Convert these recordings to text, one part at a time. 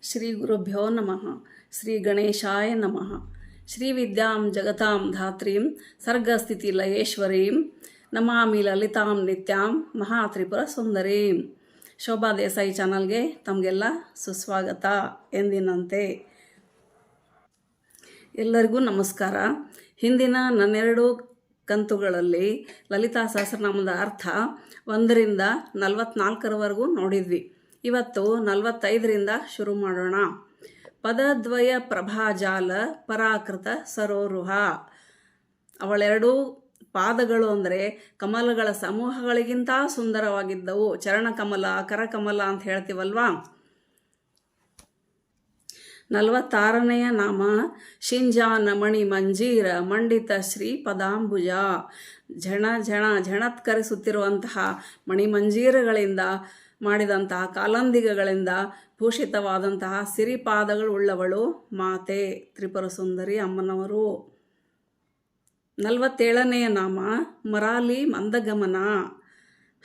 ಶ್ರೀ ಗುರುಭ್ಯೋ ನಮಃ. ಶ್ರೀ ಗಣೇಶಾಯ ನಮಃ. ಶ್ರೀ ವಿದ್ಯಾಂ ಜಗತಾಂ ಧಾತ್ರೀಂ ಸರ್ಗಸ್ಥಿತಿ ಲಯೇಶ್ವರೀಂ ನಮಾಮಿ ಲಲಿತಾಂ ನಿತ್ಯಾಂ ಮಹಾತ್ರಿಪುರ ಸುಂದರೀಂ. ಶೋಭಾ ದೇಸಾಯಿ ಚಾನಲ್ಗೆ ತಮಗೆಲ್ಲ ಸುಸ್ವಾಗತ. ಎಂದಿನಂತೆ ಎಲ್ಲರಿಗೂ ನಮಸ್ಕಾರ. ಹಿಂದಿನ ನನ್ನೆರಡು ಕಂತುಗಳಲ್ಲಿ ಲಲಿತಾ ಸಹಸ್ರನಾಮದ ಅರ್ಥ 1ರಿಂದ 44ರವರೆಗೂ ನೋಡಿದ್ವಿ. ಇವತ್ತು 45ರಿಂದ ಶುರು ಮಾಡೋಣ. ಪದದ್ವಯ ಪ್ರಭಾಜಾಲ ಪರಾಕೃತ ಸರೋರುಹ. ಅವಳೆರಡೂ ಪಾದಗಳು ಅಂದರೆ ಕಮಲಗಳ ಸಮೂಹಗಳಿಗಿಂತ ಸುಂದರವಾಗಿದ್ದವು. ಚರಣಕಮಲ, ಕರಕಮಲ ಅಂತ ಹೇಳ್ತೀವಲ್ವಾ. 46ನೆಯ ನಾಮ ಶಿಂಜಾನ ಮಣಿ ಮಂಜೀರ ಮಂಡಿತ ಶ್ರೀ ಪದಾಂಬುಜ. ಝಣತ್ಕರಿಸುತ್ತಿರುವಂತಹ ಮಣಿಮಂಜೀರಗಳಿಂದ ಮಾಡಿದಂತಹ ಕಾಲಂದಿಗಳಿಂದ ಭೂಷಿತವಾದಂತಹ ಸಿರಿಪಾದಗಳು ಉಳ್ಳವಳು ಮಾತೆ ತ್ರಿಪುರ ಸುಂದರಿ ಅಮ್ಮನವರು. 47ನೆಯ ನಾಮ ಮರಾಲಿ ಮಂದಗಮನ.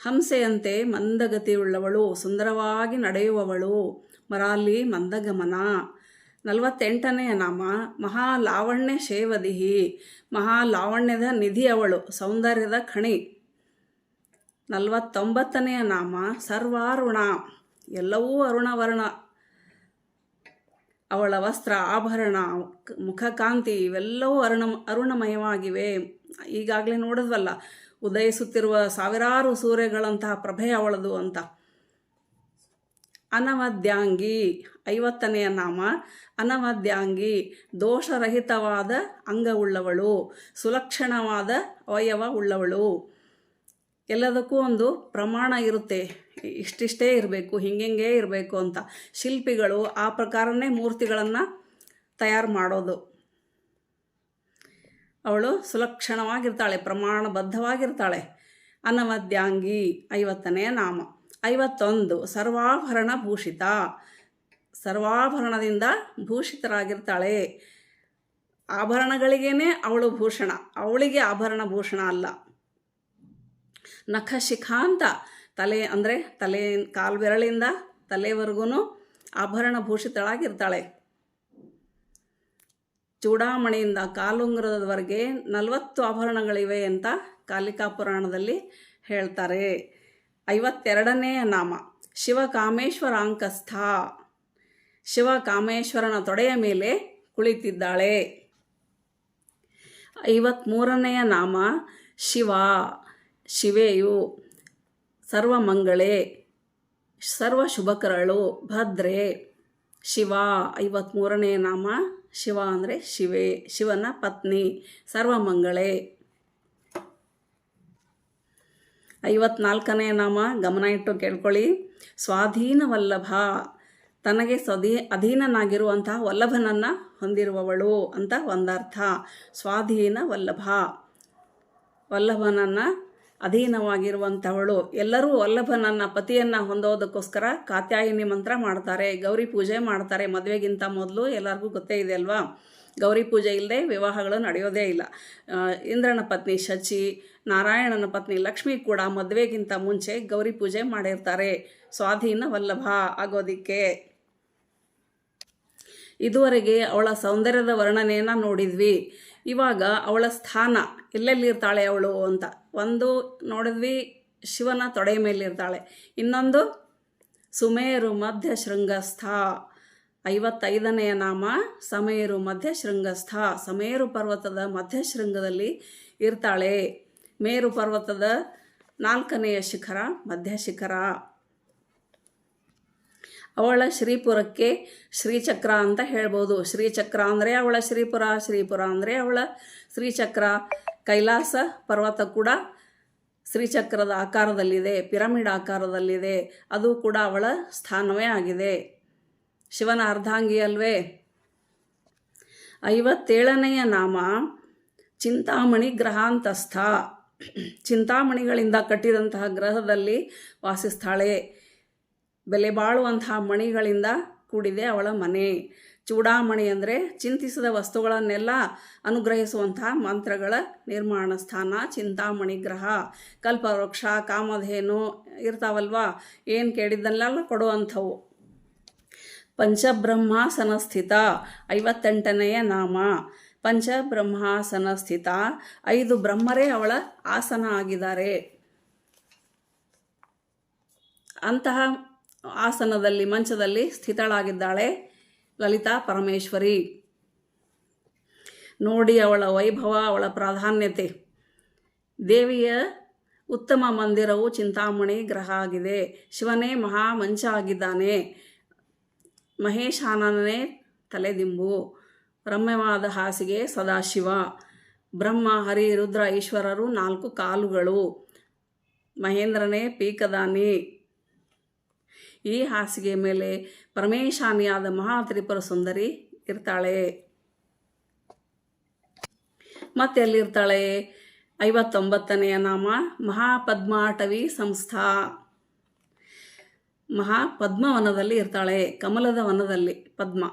ಹಂಸೆಯಂತೆ ಮಂದಗತಿಯುಳ್ಳವಳು, ಸುಂದರವಾಗಿ ನಡೆಯುವವಳು, ಮರಾಲಿ ಮಂದಗಮನ. 48ನೆಯ ನಾಮ ಮಹಾಲಾವಣ್ಯ ಶೇವದಿಹಿ. ಮಹಾಲಾವಣ್ಯದ ನಿಧಿ ಅವಳು, ಸೌಂದರ್ಯದ ಖಣಿ. 49ನೆಯ ನಾಮ ಸರ್ವಾರುಣ. ಎಲ್ಲವೂ ಅರುಣವರ್ಣ. ಅವಳ ವಸ್ತ್ರ, ಆಭರಣ, ಮುಖಕಾಂತಿ ಇವೆಲ್ಲವೂ ಅರುಣಮಯವಾಗಿವೆ. ಈಗಾಗಲೇ ನೋಡಿದ್ವಲ್ಲ, ಉದಯಿಸುತ್ತಿರುವ ಸಾವಿರಾರು ಸೂರ್ಯಗಳಂತಹ ಪ್ರಭೆ ಅವಳದು ಅಂತ. ಅನವದ್ಯಾಂಗಿ. 50ನೆಯ ನಾಮ ಅನವದ್ಯಾಂಗಿ. ದೋಷರಹಿತವಾದ ಅಂಗವುಳ್ಳವಳು, ಸುಲಕ್ಷಣವಾದ ಅವಯವ ಉಳ್ಳವಳು. ಎಲ್ಲದಕ್ಕೂ ಒಂದು ಪ್ರಮಾಣ ಇರುತ್ತೆ, ಇಷ್ಟಿಷ್ಟೇ ಇರಬೇಕು, ಹಿಂಗೆ ಇರಬೇಕು ಅಂತ. ಶಿಲ್ಪಿಗಳು ಆ ಪ್ರಕಾರನೇ ಮೂರ್ತಿಗಳನ್ನು ತಯಾರು ಮಾಡೋದು. ಅವಳು ಸುಲಕ್ಷಣವಾಗಿರ್ತಾಳೆ, ಪ್ರಮಾಣಬದ್ಧವಾಗಿರ್ತಾಳೆ. ಅನವದ್ಯಾಂಗಿ 50ನೆಯ ನಾಮ. 51 ಸರ್ವಾಭರಣ ಭೂಷಿತ. ಸರ್ವಾಭರಣದಿಂದ ಭೂಷಿತರಾಗಿರ್ತಾಳೆ. ಆಭರಣಗಳಿಗೇನೆ ಅವಳು ಭೂಷಣ, ಅವಳಿಗೆ ಆಭರಣ ಭೂಷಣ ಅಲ್ಲ. ನಖಶಿಖಾಂತ. ತಲೆ ಅಂದರೆ ತಲೆ, ಕಾಲ್ಬೆರಳಿಂದ ತಲೆವರೆಗೂ ಆಭರಣ ಭೂಷಿತಳಾಗಿರ್ತಾಳೆ. ಚೂಡಾಮಣಿಯಿಂದ ಕಾಲುಂಗುರದವರೆಗೆ 40 ಆಭರಣಗಳಿವೆ ಅಂತ ಕಾಲಿಕಾ ಪುರಾಣದಲ್ಲಿ ಹೇಳ್ತಾರೆ. 52ನೆಯ ನಾಮ ಶಿವಕಾಮೇಶ್ವರಾಂಕಸ್ಥ. ಶಿವಕಾಮೇಶ್ವರನ ತೊಡೆಯ ಮೇಲೆ ಕುಳಿತಿದ್ದಾಳೆ. 53ನೆಯ ನಾಮ ಶಿವ. ಶಿವೆಯು ಸರ್ವಮಂಗಳೇ, ಸರ್ವಶುಭಕರಳು, ಭದ್ರೆ. ಶಿವ 53ನೆಯ ನಾಮ ಶಿವ ಅಂದರೆ ಶಿವೆ, ಶಿವನ ಪತ್ನಿ, ಸರ್ವಮಂಗಳೇ. 54ನೆಯ ನಾಮ ಗಮನ ಇಟ್ಟು ಕೇಳ್ಕೊಳ್ಳಿ. ಸ್ವಾಧೀನ ವಲ್ಲಭ. ತನಗೆ ಅಧೀನನಾಗಿರುವಂತಹ ವಲ್ಲಭನನ್ನು ಹೊಂದಿರುವವಳು ಅಂತ ಒಂದರ್ಥ. ಸ್ವಾಧೀನ ವಲ್ಲಭ, ವಲ್ಲಭನನ್ನು ಅಧೀನವಾಗಿರುವಂಥವಳು. ಎಲ್ಲರೂ ವಲ್ಲಭನನ್ನು, ಪತಿಯನ್ನು ಹೊಂದೋದಕ್ಕೋಸ್ಕರ ಕಾತ್ಯಾಯಿನಿ ಮಂತ್ರ ಮಾಡ್ತಾರೆ, ಗೌರಿ ಪೂಜೆ ಮಾಡ್ತಾರೆ. ಮದುವೆಗಿಂತ ಮೊದಲು ಎಲ್ಲರಿಗೂ ಗೊತ್ತೇ ಇದೆ ಅಲ್ವಾ. ಗೌರಿ ಪೂಜೆ ಇಲ್ಲದೆ ವಿವಾಹಗಳು ನಡೆಯೋದೇ ಇಲ್ಲ. ಇಂದ್ರನ ಪತ್ನಿ ಶಚಿ, ನಾರಾಯಣನ ಪತ್ನಿ ಲಕ್ಷ್ಮಿ ಕೂಡ ಮದುವೆಗಿಂತ ಮುಂಚೆ ಗೌರಿ ಪೂಜೆ ಮಾಡಿರ್ತಾರೆ, ಸ್ವಾಧೀನ ವಲ್ಲಭ ಆಗೋದಿಕ್ಕೆ. ಇದುವರೆಗೆ ಅವಳ ಸೌಂದರ್ಯದ ವರ್ಣನೆಯನ್ನು ನೋಡಿದ್ವಿ. ಇವಾಗ ಅವಳ ಸ್ಥಾನ, ಎಲ್ಲೆಲ್ಲಿರ್ತಾಳೆ ಅವಳು ಅಂತ. ಒಂದು ನೋಡಿದ್ವಿ, ಶಿವನ ತೊಡೆ ಮೇಲಿರ್ತಾಳೆ. ಇನ್ನೊಂದು ಸುಮೇರು ಮಧ್ಯ ಶೃಂಗಸ್ಥ. 55ನೆಯ ನಾಮ ಸಮೇರು ಮಧ್ಯ ಶೃಂಗಸ್ಥ. ಸಮೇರು ಪರ್ವತದ ಮಧ್ಯ ಶೃಂಗದಲ್ಲಿ ಇರ್ತಾಳೆ. ಮೇರು ಪರ್ವತದ 4ನೆಯ ಶಿಖರ ಮಧ್ಯ ಶಿಖರ. ಅವಳ ಶ್ರೀಪುರಕ್ಕೆ ಶ್ರೀಚಕ್ರ ಅಂತ ಹೇಳ್ಬೋದು. ಶ್ರೀಚಕ್ರ ಅಂದರೆ ಅವಳ ಶ್ರೀಪುರ, ಶ್ರೀಪುರ ಅಂದರೆ ಅವಳ ಶ್ರೀಚಕ್ರ. ಕೈಲಾಸ ಪರ್ವತ ಕೂಡ ಶ್ರೀಚಕ್ರದ ಆಕಾರದಲ್ಲಿದೆ, ಪಿರಮಿಡ್ ಆಕಾರದಲ್ಲಿದೆ. ಅದು ಕೂಡ ಅವಳ ಸ್ಥಾನವೇ ಆಗಿದೆ. ಶಿವನ ಅರ್ಧಾಂಗಿ ಅಲ್ವೇ. 57ನೆಯ ನಾಮ ಚಿಂತಾಮಣಿ ಗ್ರಹಾಂತಸ್ಥ. ಚಿಂತಾಮಣಿಗಳಿಂದ ಕಟ್ಟಿದಂತಹ ಗ್ರಹದಲ್ಲಿ ವಾಸಿಸ್ತಾಳೆ. ಬೆಲೆ ಬಾಳುವಂತಹ ಮಣಿಗಳಿಂದ ಕೂಡಿದೆ ಅವಳ ಮನೆ. ಚೂಡಾಮಣಿ ಅಂದರೆ ಚಿಂತಿಸಿದ ವಸ್ತುಗಳನ್ನೆಲ್ಲ ಅನುಗ್ರಹಿಸುವಂತಹ ಮಂತ್ರಗಳ ನಿರ್ಮಾಣ ಸ್ಥಾನ ಚಿಂತಾಮಣಿ ಗ್ರಹ. ಕಲ್ಪವೃಕ್ಷ, ಕಾಮಧೇನು ಇರ್ತಾವಲ್ವಾ, ಏನು ಕೇಳಿದ್ದನ್ನೆಲ್ಲ ಕೊಡುವಂಥವು. ಪಂಚಬ್ರಹ್ಮಾಸನ ಸ್ಥಿತ 58ನೆಯ ನಾಮ. ಪಂಚಬ್ರಹ್ಮಾಸನ ಸ್ಥಿತ, 5 ಬ್ರಹ್ಮರೇ ಅವಳ ಆಸನ ಆಗಿದ್ದಾರೆ. ಅಂತಹ ಆಸನದಲ್ಲಿ ಮಂಚದಲ್ಲಿ ಸ್ಥಿತಳಾಗಿದ್ದಾಳೆ ಲಲಿತಾ ಪರಮೇಶ್ವರಿ. ನೋಡಿ ಅವಳ ವೈಭವ, ಅವಳ ಪ್ರಾಧಾನ್ಯತೆ. ದೇವಿಯ ಉತ್ತಮ ಮಂದಿರವು ಚಿಂತಾಮಣಿ ಗ್ರಹ ಆಗಿದೆ. ಶಿವನೇ ಮಹಾಮಂಚ ಆಗಿದ್ದಾನೆ. ಮಹೇಶಾನನೇ ತಲೆದಿಂಬು. ರಮ್ಯವಾದ ಹಾಸಿಗೆ ಸದಾಶಿವ. ಬ್ರಹ್ಮ, ಹರಿ, ರುದ್ರ, ಈಶ್ವರರು 4 ಕಾಲುಗಳು. ಮಹೇಂದ್ರನೇ ಪೀಕದಾನಿ. ಈ ಹಾಸಿಗೆ ಮೇಲೆ ಪರಮೇಶಾನಿಯಾದ ಮಹಾತ್ರಿಪುರ ಸುಂದರಿ ಇರ್ತಾಳೆ. ಮತ್ತೆ ಎಲ್ಲಿರ್ತಾಳೆ? 59ನೆಯ ನಾಮ ಮಹಾಪದ್ಮಾಟವಿ ಸಂಸ್ಥಾ. ಮಹಾಪದ್ಮವನದಲ್ಲಿ ಇರ್ತಾಳೆ. ಕಮಲದ ವನದಲ್ಲಿ ಪದ್ಮ.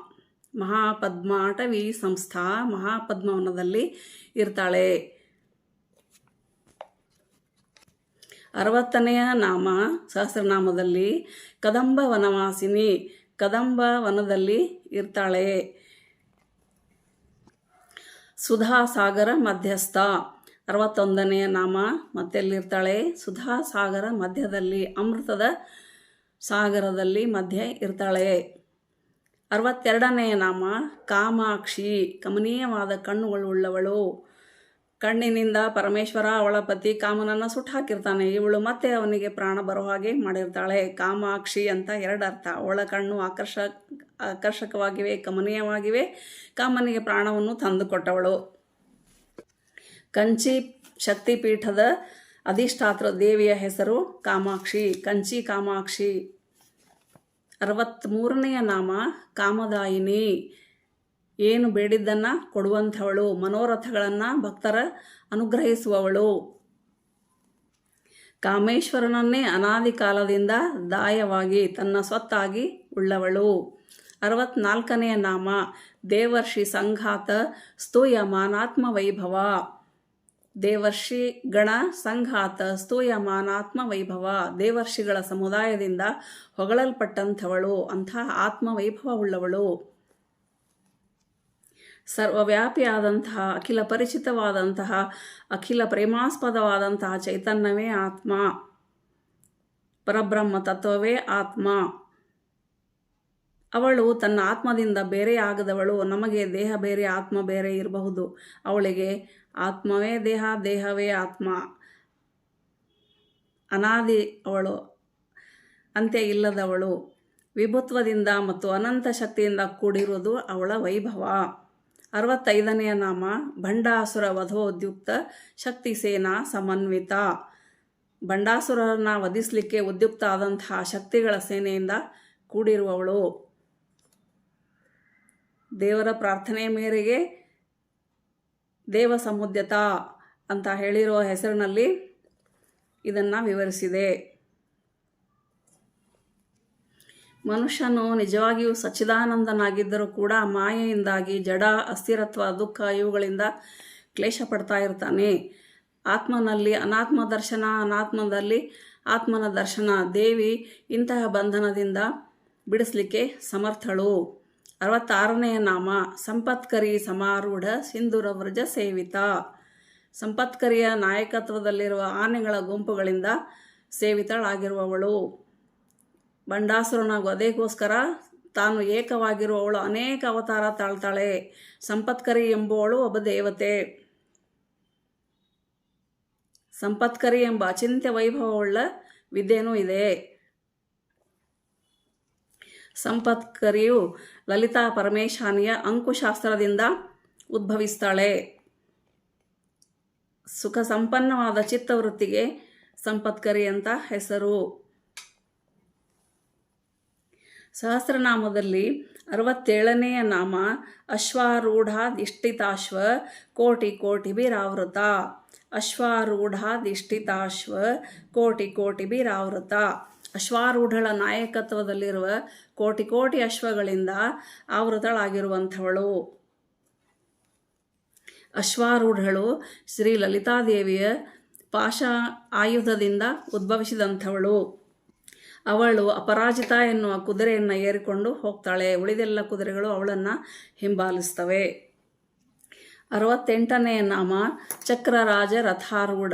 ಮಹಾಪದ್ಮಾಟವಿ ಸಂಸ್ಥಾ, ಮಹಾಪದ್ಮವನದಲ್ಲಿ ಇರ್ತಾಳೆ. 60ನೆಯ ನಾಮ ಸಹಸ್ರನಾಮದಲ್ಲಿ ಕದಂಬ ವನವಾಸಿನಿ. ಕದಂಬ ವನದಲ್ಲಿ ಇರ್ತಾಳೆ. ಸುಧಾಸಾಗರ ಮಧ್ಯಸ್ಥ. 61ನೆಯ ನಾಮ ಮತ್ತೆಲ್ಲಿರ್ತಾಳೆ? ಸುಧಾಸಾಗರ ಮಧ್ಯದಲ್ಲಿ, ಅಮೃತದ ಸಾಗರದಲ್ಲಿ ಮಧ್ಯೆ ಇರ್ತಾಳೆ. 62ನೆಯ ನಾಮ ಕಾಮಾಕ್ಷಿ. ಕಮನೀಯವಾದ ಕಣ್ಣುಗಳುಳ್ಳವಳು. ಕಣ್ಣಿನಿಂದ ಪರಮೇಶ್ವರ ಅವಳ ಪತಿ ಕಾಮನನ್ನು ಸುಟ್ಟು ಹಾಕಿರ್ತಾನೆ. ಇವಳು ಮತ್ತೆ ಅವನಿಗೆ ಪ್ರಾಣ ಬರೋ ಹಾಗೆ ಮಾಡಿರ್ತಾಳೆ. ಕಾಮಾಕ್ಷಿ ಅಂತ 2 ಅರ್ಥ. ಅವಳ ಕಣ್ಣು ಆಕರ್ಷಕವಾಗಿವೆ, ಕಮನೀಯವಾಗಿವೆ. ಕಾಮನಿಗೆ ಪ್ರಾಣವನ್ನು ತಂದುಕೊಟ್ಟವಳು. ಕಂಚಿ ಶಕ್ತಿಪೀಠದ ಅಧಿಷ್ಠಾತೃ ದೇವಿಯ ಹೆಸರು ಕಾಮಾಕ್ಷಿ. ಕಂಚಿ ಕಾಮಾಕ್ಷಿ. 63ನೆಯ ನಾಮ ಕಾಮದಾಯಿನಿ. ಏನು ಬೇಡಿದ್ದನ್ನು ಕೊಡುವಂಥವಳು. ಮನೋರಥಗಳನ್ನು ಭಕ್ತರ ಅನುಗ್ರಹಿಸುವವಳು. ಕಾಮೇಶ್ವರನನ್ನೇ ಅನಾದಿ ಕಾಲದಿಂದ ದಾಯವಾಗಿ ತನ್ನ ಸ್ವತ್ತಾಗಿ ಉಳ್ಳವಳು. 64ನೆಯ ನಾಮ ದೇವರ್ಷಿ ಸಂಘಾತ ಸ್ತೂಯಮಾನಾತ್ಮ ವೈಭವ. ದೇವರ್ಷಿಗಣ ಸಂಘಾತ ಸ್ತೂಯಮಾನಾತ್ಮ ವೈಭವ. ದೇವರ್ಷಿಗಳ ಸಮುದಾಯದಿಂದ ಹೊಗಳಲ್ಪಟ್ಟಂಥವಳು, ಅಂಥ ಆತ್ಮವೈಭವವುಳ್ಳವಳು. ಸರ್ವವ್ಯಾಪಿಯಾದಂತಹ, ಅಖಿಲ ಪರಿಚಿತವಾದಂತಹ, ಅಖಿಲ ಪ್ರೇಮಾಸ್ಪದವಾದಂತಹ ಚೈತನ್ಯವೇ ಆತ್ಮ. ಪರಬ್ರಹ್ಮ ತತ್ವವೇ ಆತ್ಮ. ಅವಳು ತನ್ನ ಆತ್ಮದಿಂದ ಬೇರೆಯಾಗದವಳು. ನಮಗೆ ದೇಹ ಬೇರೆ, ಆತ್ಮ ಬೇರೆ ಇರಬಹುದು. ಅವಳಿಗೆ ಆತ್ಮವೇ ದೇಹ, ದೇಹವೇ ಆತ್ಮ. ಅನಾದಿ ಅವಳು, ಅಂತ್ಯ ಇಲ್ಲದವಳು. ವಿಭುತ್ವದಿಂದ ಮತ್ತು ಅನಂತ ಶಕ್ತಿಯಿಂದ ಕೂಡಿರುವುದು ಅವಳ ವೈಭವ. 65ನೆಯ ನಾಮ ಭಂಡಾಸುರ ವಧೋದ್ಯುಕ್ತ ಶಕ್ತಿ ಸೇನಾ ಸಮನ್ವಿತ. ಭಂಡಾಸುರರನ್ನು ವಧಿಸಲಿಕ್ಕೆ ಉದ್ಯುಕ್ತ ಆದಂತಹ ಶಕ್ತಿಗಳ ಸೇನೆಯಿಂದ ಕೂಡಿರುವವಳು. ದೇವರ ಪ್ರಾರ್ಥನೆಯ ಮೇರೆಗೆ ದೇವ ಸಮುದ್ಯತ ಅಂತ ಹೇಳಿರುವ ಹೆಸರಿನಲ್ಲಿ ಇದನ್ನು ವಿವರಿಸಿದೆ. ಮನುಷ್ಯನು ನಿಜವಾಗಿಯೂ ಸಚ್ಚಿದಾನಂದನಾಗಿದ್ದರೂ ಕೂಡ ಮಾಯೆಯಿಂದಾಗಿ ಜಡ, ಅಸ್ಥಿರತ್ವ, ದುಃಖ ಇವುಗಳಿಂದ ಕ್ಲೇಶ ಪಡ್ತಾ ಇರ್ತಾನೆ. ಆತ್ಮನಲ್ಲಿ ಅನಾತ್ಮ ದರ್ಶನ, ಅನಾತ್ಮದಲ್ಲಿ ಆತ್ಮನ ದರ್ಶನ. ದೇವಿ ಇಂತಹ ಬಂಧನದಿಂದ ಬಿಡಿಸಲಿಕ್ಕೆ ಸಮರ್ಥಳು. 66ನೆಯ ನಾಮ ಸಂಪತ್ಕರಿ ಸಮಾರೂಢ ಸಿಂಧೂರ ವ್ರಜ ಸೇವಿತ. ಸಂಪತ್ಕರಿಯ ನಾಯಕತ್ವದಲ್ಲಿರುವ ಆನೆಗಳ ಗುಂಪುಗಳಿಂದ ಸೇವಿತಳಾಗಿರುವವಳು. ಬಂಡಾಸುರನ ವಧೆಗೋಸ್ಕರ ತಾನು ಏಕವಾಗಿರುವವಳು ಅನೇಕ ಅವತಾರ ತಾಳ್ತಾಳೆ. ಸಂಪತ್ಕರಿ ಎಂಬುವಳು ಒಬ್ಬ ದೇವತೆ. ಸಂಪತ್ಕರಿ ಎಂಬ ಅಚಿಂತ್ಯ ವೈಭವವುಳ್ಳ ವಿದ್ಯೆನೂ ಇದೆ. ಸಂಪತ್ಕರಿಯು ಲಲಿತಾ ಪರಮೇಶಾನಿಯ ಅಂಕುಶಾಸ್ತ್ರದಿಂದ ಉದ್ಭವಿಸ್ತಾಳೆ. ಸುಖ ಸಂಪನ್ನವಾದ ಚಿತ್ತವೃತ್ತಿಗೆ ಸಂಪತ್ಕರಿ ಅಂತ ಹೆಸರು. ಸಹಸ್ರನಾಮದಲ್ಲಿ 67ನೆಯ ನಾಮ ಅಶ್ವಾರೂಢಾಧಿಷ್ಠಿತಾಶ್ವ ಕೋಟಿ ಕೋಟಿಭಿರಾವೃತ. ಅಶ್ವಾರೂಢಾಧಿಷ್ಠಿತಾಶ್ವ ಕೋಟಿ ಕೋಟಿಭಿರಾವೃತ. ಅಶ್ವಾರೂಢಳ ನಾಯಕತ್ವದಲ್ಲಿರುವ ಕೋಟಿ ಕೋಟಿ ಅಶ್ವಗಳಿಂದ ಆವೃತಳಾಗಿರುವಂಥವಳು. ಅಶ್ವಾರೂಢಳು ಶ್ರೀ ಲಲಿತಾದೇವಿಯ ಪಾಶ ಆಯುಧದಿಂದ ಉದ್ಭವಿಸಿದಂಥವಳು. ಅವಳು ಅಪರಾಜಿತ ಎನ್ನುವ ಕುದುರೆಯನ್ನು ಏರಿಕೊಂಡು ಹೋಗ್ತಾಳೆ. ಉಳಿದೆಲ್ಲ ಕುದುರೆಗಳು ಅವಳನ್ನು ಹಿಂಬಾಲಿಸ್ತವೆ. 68ನೇ ನಾಮ ಚಕ್ರರಾಜ ರಥಾರೂಢ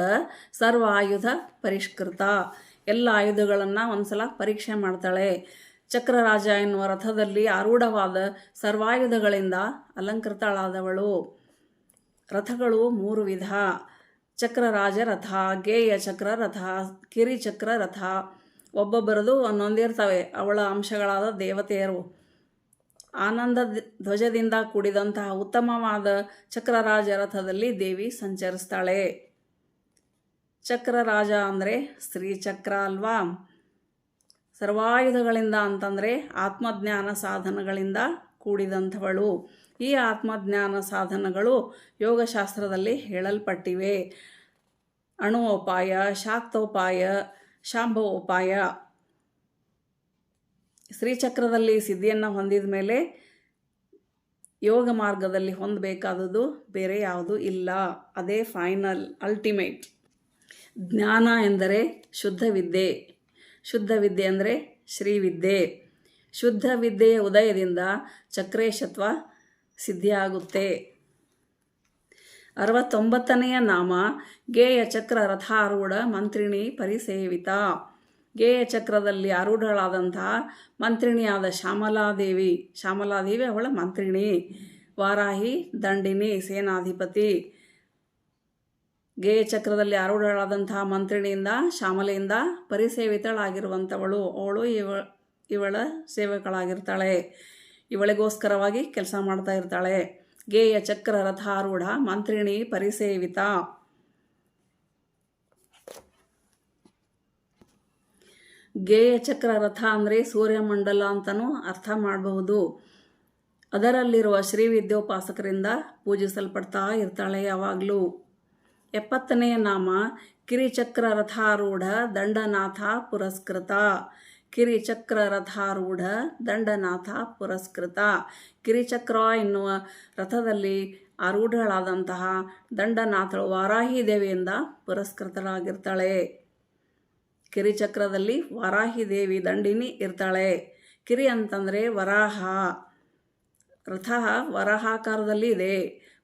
ಸರ್ವಾಯುಧ ಪರಿಷ್ಕೃತ. ಎಲ್ಲ ಆಯುಧಗಳನ್ನು ಒಂದ್ಸಲ ಪರೀಕ್ಷೆ ಮಾಡ್ತಾಳೆ. ಚಕ್ರರಾಜ ಎನ್ನುವ ರಥದಲ್ಲಿ ಆರೂಢವಾದ ಸರ್ವಾಯುಧಗಳಿಂದ ಅಲಂಕೃತಳಾದವಳು. ರಥಗಳು 3 ವಿಧ: ಚಕ್ರರಾಜ ರಥ, ಗೇಯ ಚಕ್ರ ರಥ, ಕಿರಿಚಕ್ರ ರಥ. ಒಬ್ಬೊಬ್ಬರದು ಒಂದೊಂದಿರ್ತವೆ ಅವಳ ಅಂಶಗಳಾದ ದೇವತೆಯರು. ಆನಂದ ಧ್ವಜದಿಂದ ಕೂಡಿದಂತಹ ಉತ್ತಮವಾದ ಚಕ್ರರಾಜ ರಥದಲ್ಲಿ ದೇವಿ ಸಂಚರಿಸ್ತಾಳೆ. ಚಕ್ರರಾಜ ಅಂದರೆ ಶ್ರೀಚಕ್ರ ಅಲ್ವಾ. ಸರ್ವಾಯುಧಗಳಿಂದ ಅಂತಂದರೆ ಆತ್ಮಜ್ಞಾನ ಸಾಧನಗಳಿಂದ ಕೂಡಿದಂಥವಳು. ಈ ಆತ್ಮಜ್ಞಾನ ಸಾಧನಗಳು ಯೋಗಶಾಸ್ತ್ರದಲ್ಲಿ ಹೇಳಲ್ಪಟ್ಟಿವೆ. ಅಣುೋಪಾಯ, ಶಾಕ್ತೋಪಾಯ, ಶಾಂಭವೋಪಾಯ. ಶ್ರೀಚಕ್ರದಲ್ಲಿ ಸಿದ್ಧಿಯನ್ನು ಹೊಂದಿದ ಮೇಲೆ ಯೋಗ ಮಾರ್ಗದಲ್ಲಿ ಹೊಂದಬೇಕಾದದ್ದು ಬೇರೆ ಯಾವುದೂ ಇಲ್ಲ. ಅದೇ ಫೈನಲ್, ಅಲ್ಟಿಮೇಟ್. ಜ್ಞಾನ ಎಂದರೆ ಶುದ್ಧ ವಿದ್ಯೆ. ಶುದ್ಧ ವಿದ್ಯೆ ಅಂದರೆ ಶ್ರೀವಿದ್ಯೆ. ಶುದ್ಧ ವಿದ್ಯೆಯ ಉದಯದಿಂದ ಚಕ್ರೇಶತ್ವ ಸಿದ್ಧಿಯಾಗುತ್ತೆ. 69ನೇ ನಾಮ ಗೇಯ ಚಕ್ರ ರಥಾರೂಢ ಮಂತ್ರಿಣಿ ಪರಿಸೇವಿತ. ಗೇಯ ಚಕ್ರದಲ್ಲಿ ಆರೂಢಳಾದಂತಹ ಮಂತ್ರಿಣಿಯಾದ ಶ್ಯಾಮಲಾದೇವಿ. ಶ್ಯಾಮಲಾದೇವಿ ಅವಳ ಮಂತ್ರಿಣಿ. ವಾರಾಹಿ, ದಂಡಿನಿ, ಸೇನಾಧಿಪತಿ. ಗೇಯ ಚಕ್ರದಲ್ಲಿ ಆರೂಢಳಾದಂತಹ ಮಂತ್ರಿಣಿಯಿಂದ, ಶ್ಯಾಮಲೆಯಿಂದ ಪರಿಸೇವಿತಳಾಗಿರುವಂಥವಳು. ಅವಳು ಇವಳ ಸೇವಕಳಾಗಿರ್ತಾಳೆ. ಇವಳಿಗೋಸ್ಕರವಾಗಿ ಕೆಲಸ ಮಾಡ್ತಾ ಇರ್ತಾಳೆ. ಗೇಯ ಚಕ್ರ ರಥಾರೂಢ ಮಂತ್ರಿಣಿ ಪರಿಸೇವಿತ. ಗೇಯ ಚಕ್ರ ರಥ ಅಂದರೆ ಸೂರ್ಯಮಂಡಲ ಅಂತಲೂ ಅರ್ಥ ಮಾಡಬಹುದು. ಅದರಲ್ಲಿರುವ ಶ್ರೀ ವಿದ್ಯೋಪಾಸಕರಿಂದ ಪೂಜಿಸಲ್ಪಡ್ತಾ ಇರ್ತಾಳೆ ಯಾವಾಗಲೂ. 70ನೇ ನಾಮ ಕಿರಿಚಕ್ರ ರಥಾರೂಢ ದಂಡನಾಥ ಪುರಸ್ಕೃತ. ಕಿರಿಚಕ್ರ ರಥಾರೂಢ ದಂಡನಾಥ ಪುರಸ್ಕೃತ. ಕಿರಿಚಕ್ರ ಎನ್ನುವ ರಥದಲ್ಲಿ ಆರೂಢಳಾದಂತಹ ದಂಡನಾಥಳು ವಾರಾಹಿ ದೇವಿಯಿಂದ ಪುರಸ್ಕೃತರಾಗಿರ್ತಾಳೆ. ಕಿರಿಚಕ್ರದಲ್ಲಿ ವಾರಾಹಿ ದೇವಿ ದಂಡಿನಿ ಇರ್ತಾಳೆ. ಕಿರಿ ಅಂತಂದರೆ ವರಾಹ. ರಥ ವರಾಹಾಕಾರದಲ್ಲಿ ಇದೆ.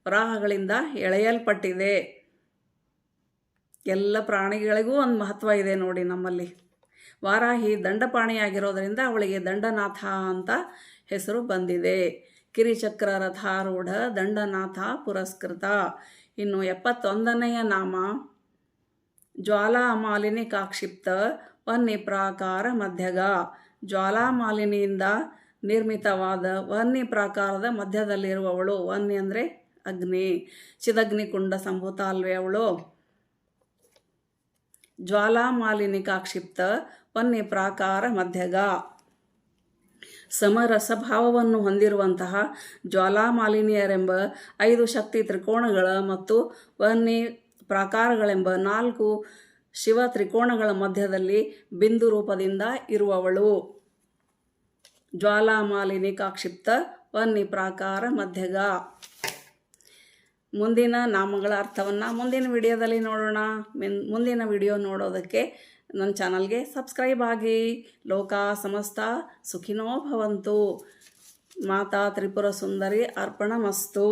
ವರಾಹಗಳಿಂದ ಎಳೆಯಲ್ಪಟ್ಟಿದೆ. ಎಲ್ಲ ಪ್ರಾಣಿಗಳಿಗೂ ಒಂದು ಮಹತ್ವ ಇದೆ ನೋಡಿ ನಮ್ಮಲ್ಲಿ. ವಾರಾಹಿ ದಂಡಪಾಣಿಯಾಗಿರೋದರಿಂದ ಅವಳಿಗೆ ದಂಡನಾಥ ಅಂತ ಹೆಸರು ಬಂದಿದೆ. ಕಿರಿಚಕ್ರ ರಥಾರೂಢ ದಂಡನಾಥ ಪುರಸ್ಕೃತ. ಇನ್ನು 71ನೆಯ ನಾಮ ಜ್ವಾಲಾಮಾಲಿನಿ ಕಾಕ್ಷಿಪ್ತ ವನ್ನಿ ಪ್ರಾಕಾರ ಮಧ್ಯಗ. ಜ್ವಾಲಾಮಾಲಿನಿಯಿಂದ ನಿರ್ಮಿತವಾದ ವನ್ನಿ ಪ್ರಾಕಾರದ ಮಧ್ಯದಲ್ಲಿರುವವಳು. ವನ್ನಿ ಅಂದರೆ ಅಗ್ನಿ. ಚಿದಗ್ನಿಕುಂಡ ಸಂಭೂತ ಅಲ್ವೇ ಅವಳು. ಜ್ವಾಲಾಮಾಲಿನಿ ಕಾಕ್ಷಿಪ್ತ ವನ್ನಿ ಪ್ರಾಕಾರ ಮಧ್ಯಗ. ಸಮರಸಭಾವವನ್ನು ಹೊಂದಿರುವಂತಹ ಜ್ವಾಲಾಮಾಲಿನಿಯರೆಂಬ 5 ಶಕ್ತಿ ತ್ರಿಕೋಣಗಳ ಮತ್ತು ವನ್ನಿ ಪ್ರಾಕಾರಗಳೆಂಬ 4 ಶಿವ ತ್ರಿಕೋಣಗಳ ಮಧ್ಯದಲ್ಲಿ ಬಿಂದು ರೂಪದಿಂದ ಇರುವವಳು. ಜ್ವಾಲಾಮಾಲಿನಿ ಕಾಕ್ಷಿಪ್ತ ವನ್ನಿ ಪ್ರಾಕಾರ ಮಧ್ಯಗ. ಮುಂದಿನ ನಾಮಗಳ ಅರ್ಥವನ್ನು ಮುಂದಿನ ವಿಡಿಯೋದಲ್ಲಿ ನೋಡೋಣ. ಮುಂದಿನ ವಿಡಿಯೋ ನೋಡೋದಕ್ಕೆ ನನ್ನ ಚಾನಲ್ಗೆ ಸಬ್ಸ್ಕ್ರೈಬ್ ಆಗಿ. ಲೋಕ ಸಮಸ್ತ ಸುಖಿನೋ ಭವಂತು. ಮಾತಾ ತ್ರಿಪುರ ಸುಂದರಿ ಅರ್ಪಣಮಸ್ತು.